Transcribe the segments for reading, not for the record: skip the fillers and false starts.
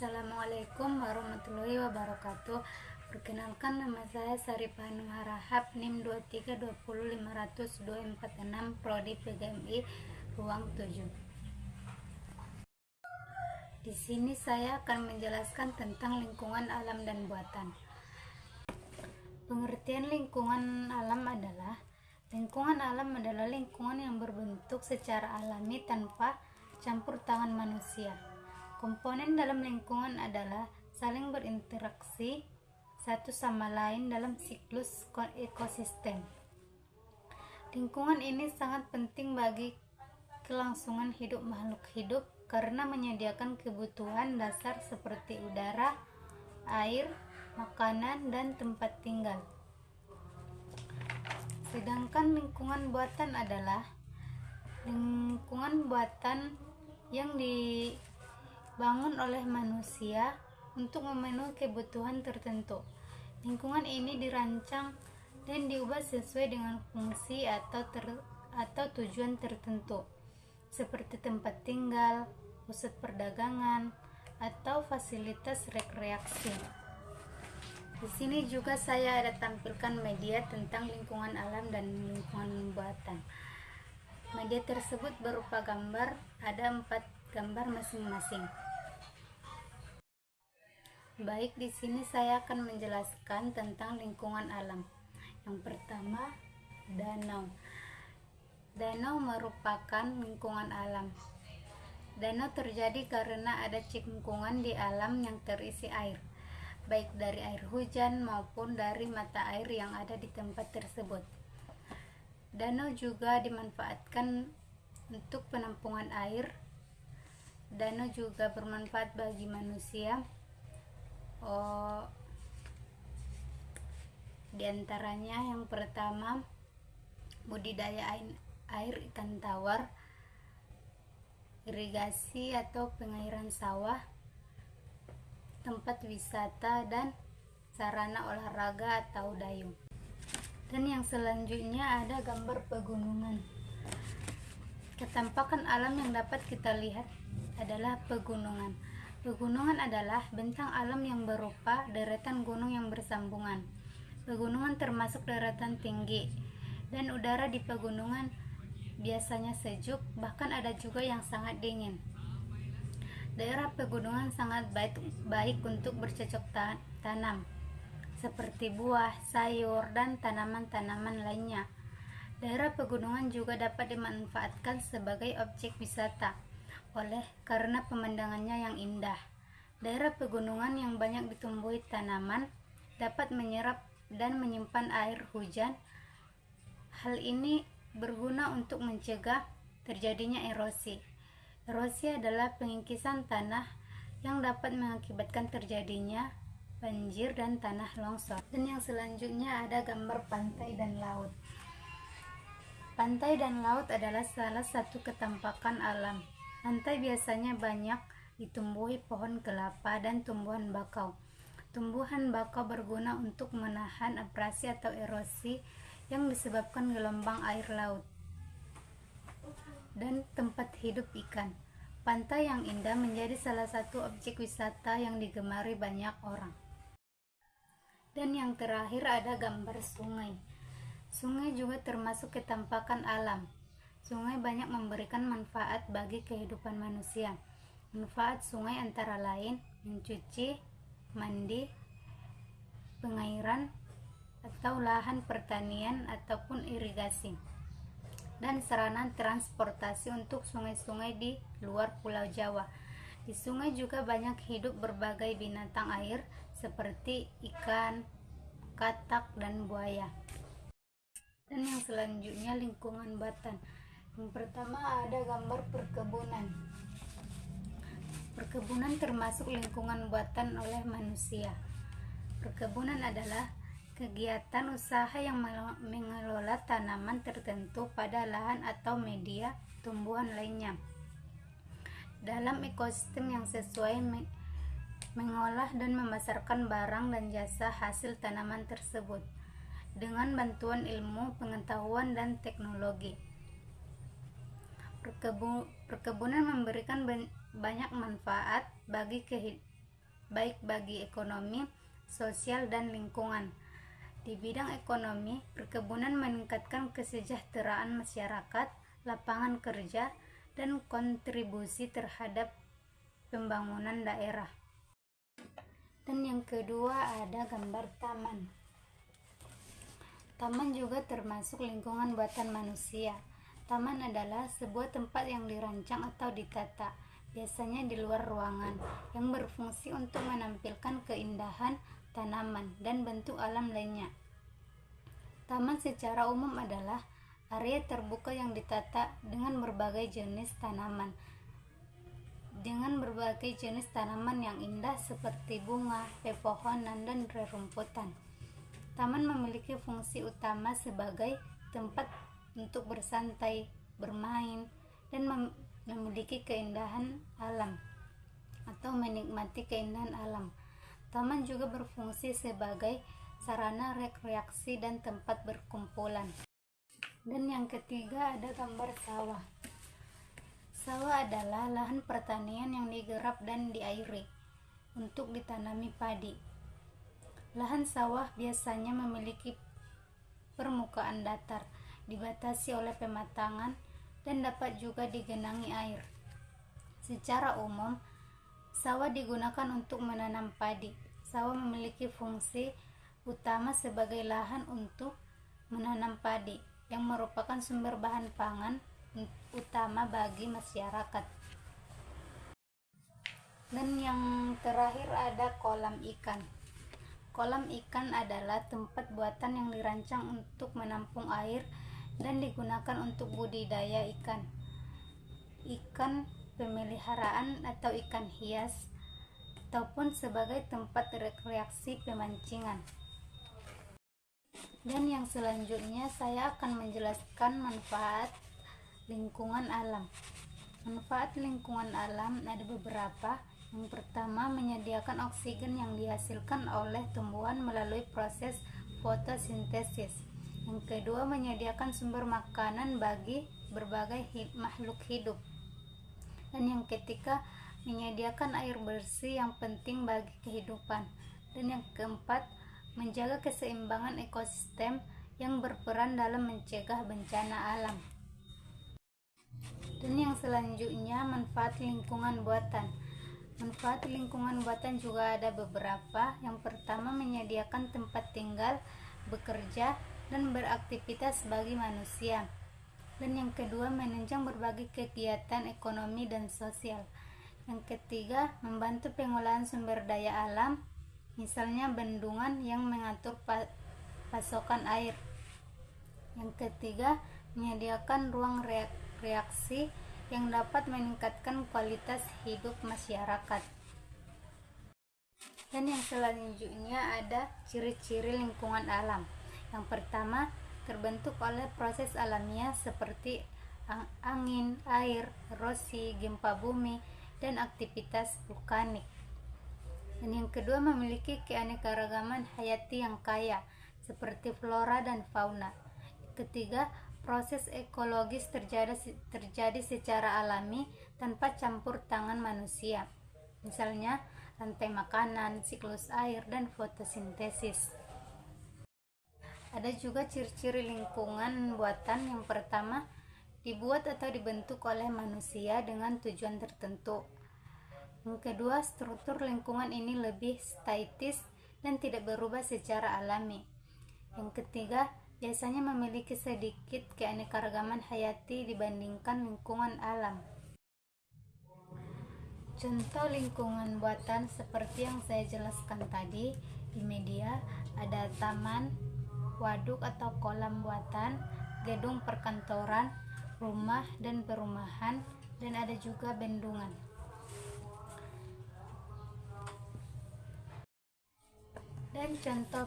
Assalamualaikum warahmatullahi wabarakatuh. Perkenalkan, nama saya Saripanu Harahap, NIM 232050246, Prodi PGMI Ruang 7. Di sini saya akan menjelaskan tentang lingkungan alam dan buatan. Pengertian lingkungan alam adalah lingkungan yang berbentuk secara alami tanpa campur tangan manusia. Komponen dalam lingkungan adalah saling berinteraksi satu sama lain dalam siklus ekosistem. Lingkungan ini sangat penting bagi kelangsungan hidup makhluk hidup karena menyediakan kebutuhan dasar seperti udara, air, makanan, dan tempat tinggal. Sedangkan lingkungan buatan adalah lingkungan buatan yang dibangun oleh manusia untuk memenuhi kebutuhan tertentu. Lingkungan ini dirancang dan diubah sesuai dengan fungsi atau tujuan tertentu, seperti tempat tinggal, pusat perdagangan, atau fasilitas rekreasi. Di sini juga saya ada tampilkan media tentang lingkungan alam dan lingkungan buatan. Media tersebut berupa gambar, ada 4 gambar masing-masing. Baik, di sini saya akan menjelaskan tentang lingkungan alam. Yang pertama, danau. Danau merupakan lingkungan alam. Danau terjadi karena ada cengkungan di alam yang terisi air, baik dari air hujan maupun dari mata air yang ada di tempat tersebut. Danau juga dimanfaatkan untuk penampungan air. Danau juga bermanfaat bagi manusia. Di antaranya yang pertama, budidaya air ikan tawar, irigasi atau pengairan sawah, tempat wisata, dan sarana olahraga atau dayung. Dan yang selanjutnya ada gambar pegunungan. Ketampakan alam yang dapat kita lihat adalah pegunungan. Pegunungan adalah bentang alam yang berupa deretan gunung yang bersambungan. Pegunungan termasuk deretan tinggi, dan udara di pegunungan biasanya sejuk, bahkan ada juga yang sangat dingin. Daerah pegunungan sangat baik untuk bercocok tanam, seperti buah, sayur, dan tanaman-tanaman lainnya. Daerah pegunungan juga dapat dimanfaatkan sebagai objek wisata karena pemandangannya yang indah. Daerah pegunungan yang banyak ditumbuhi tanaman dapat menyerap dan menyimpan air hujan. Hal ini berguna untuk mencegah terjadinya erosi. Erosi adalah pengikisan tanah yang dapat mengakibatkan terjadinya banjir dan tanah longsor. Dan yang selanjutnya ada gambar pantai dan laut. Pantai dan laut adalah salah satu ketampakan alam. Pantai biasanya banyak ditumbuhi pohon kelapa dan tumbuhan bakau. Tumbuhan bakau berguna untuk menahan abrasi atau erosi yang disebabkan gelombang air laut dan tempat hidup ikan. Pantai yang indah menjadi salah satu objek wisata yang digemari banyak orang. Dan yang terakhir ada gambar sungai. Sungai juga termasuk ketampakan alam. Sungai banyak memberikan manfaat bagi kehidupan manusia. Manfaat sungai antara lain mencuci, mandi, pengairan, atau lahan pertanian ataupun irigasi, dan sarana transportasi untuk sungai-sungai di luar Pulau Jawa. Di sungai juga banyak hidup berbagai binatang air seperti ikan, katak, dan buaya. Dan yang selanjutnya lingkungan buatan. Yang pertama ada gambar perkebunan. Perkebunan termasuk lingkungan buatan oleh manusia. Perkebunan adalah kegiatan usaha yang mengelola tanaman tertentu pada lahan atau media tumbuhan lainnya dalam ekosistem yang sesuai mengolah dan memasarkan barang dan jasa hasil tanaman tersebut dengan bantuan ilmu, pengetahuan, dan teknologi. Perkebunan memberikan banyak manfaat bagi baik bagi ekonomi, sosial, dan lingkungan. Di bidang ekonomi, perkebunan meningkatkan kesejahteraan masyarakat, lapangan kerja, dan kontribusi terhadap pembangunan daerah. Dan yang kedua ada gambar taman. Taman juga termasuk lingkungan buatan manusia. Taman adalah sebuah tempat yang dirancang atau ditata, biasanya di luar ruangan, yang berfungsi untuk menampilkan keindahan tanaman dan bentuk alam lainnya. Taman secara umum adalah area terbuka yang ditata dengan berbagai jenis tanaman yang indah seperti bunga, pepohonan, dan rerumputan. Taman memiliki fungsi utama sebagai tempat untuk bersantai, bermain, dan memiliki keindahan alam atau menikmati keindahan alam. Taman juga berfungsi sebagai sarana rekreasi dan tempat berkumpulan. Dan yang ketiga ada gambar sawah. Sawah adalah lahan pertanian yang digarap dan diairi untuk ditanami padi. Lahan sawah biasanya memiliki permukaan datar, dibatasi oleh pematangan, dan dapat juga digenangi air. Secara umum, sawah digunakan untuk menanam padi. Sawah memiliki fungsi utama sebagai lahan untuk menanam padi, yang merupakan sumber bahan pangan utama bagi masyarakat. Dan yang terakhir ada kolam ikan. Kolam ikan adalah tempat buatan yang dirancang untuk menampung air dan digunakan untuk budidaya ikan. Ikan pemeliharaan atau ikan hias, ataupun sebagai tempat rekreasi pemancingan. Dan yang selanjutnya saya akan menjelaskan manfaat lingkungan alam. Manfaat lingkungan alam ada beberapa. Yang pertama, menyediakan oksigen yang dihasilkan oleh tumbuhan melalui proses fotosintesis. Yang kedua, menyediakan sumber makanan bagi berbagai makhluk hidup. Dan yang ketiga, menyediakan air bersih yang penting bagi kehidupan. Dan yang keempat, menjaga keseimbangan ekosistem yang berperan dalam mencegah bencana alam. Dan yang selanjutnya, manfaat lingkungan buatan. Manfaat lingkungan buatan juga ada beberapa. Yang pertama, menyediakan tempat tinggal, bekerja, dan beraktivitas bagi manusia. Dan yang kedua, menunjang berbagai kegiatan ekonomi dan sosial. Yang ketiga, membantu pengolahan sumber daya alam, misalnya bendungan yang mengatur pasokan air. Yang ketiga, menyediakan ruang rekreasi yang dapat meningkatkan kualitas hidup masyarakat. Dan yang selanjutnya ada ciri-ciri lingkungan alam. Yang pertama, terbentuk oleh proses alamiah seperti angin, air, erosi, gempa bumi, dan aktivitas vulkanik. Dan yang kedua, memiliki keanekaragaman hayati yang kaya seperti flora dan fauna. Ketiga, proses ekologis terjadi secara alami tanpa campur tangan manusia, misalnya rantai makanan, siklus air, dan fotosintesis. Ada juga ciri-ciri lingkungan buatan. Yang pertama, dibuat atau dibentuk oleh manusia dengan tujuan tertentu. Yang kedua, struktur lingkungan ini lebih statis dan tidak berubah secara alami. Yang ketiga, biasanya memiliki sedikit keanekaragaman hayati dibandingkan lingkungan alam. Contoh lingkungan buatan seperti yang saya jelaskan tadi di media, ada taman, waduk atau kolam buatan, gedung perkantoran, rumah dan perumahan, dan ada juga bendungan. Dan contoh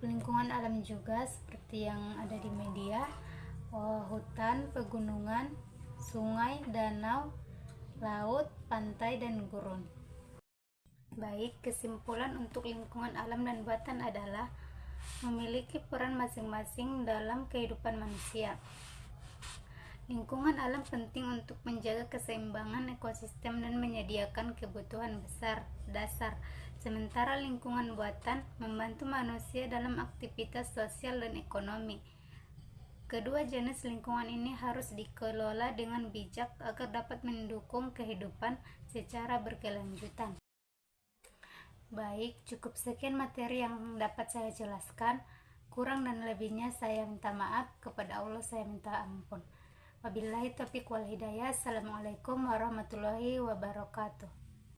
lingkungan alam juga seperti yang ada di media, hutan, pegunungan, sungai, danau, laut, pantai, dan gurun. Baik, kesimpulan untuk lingkungan alam dan buatan adalah memiliki peran masing-masing dalam kehidupan manusia. Lingkungan alam penting untuk menjaga keseimbangan ekosistem dan menyediakan kebutuhan dasar. Sementara lingkungan buatan membantu manusia dalam aktivitas sosial dan ekonomi. Kedua jenis lingkungan ini harus dikelola dengan bijak agar dapat mendukung kehidupan secara berkelanjutan. Baik, cukup sekian materi yang dapat saya jelaskan. Kurang dan lebihnya saya minta maaf, kepada Allah saya minta ampun. Wabillahi taufiq wal hidayah. Assalamualaikum warahmatullahi wabarakatuh.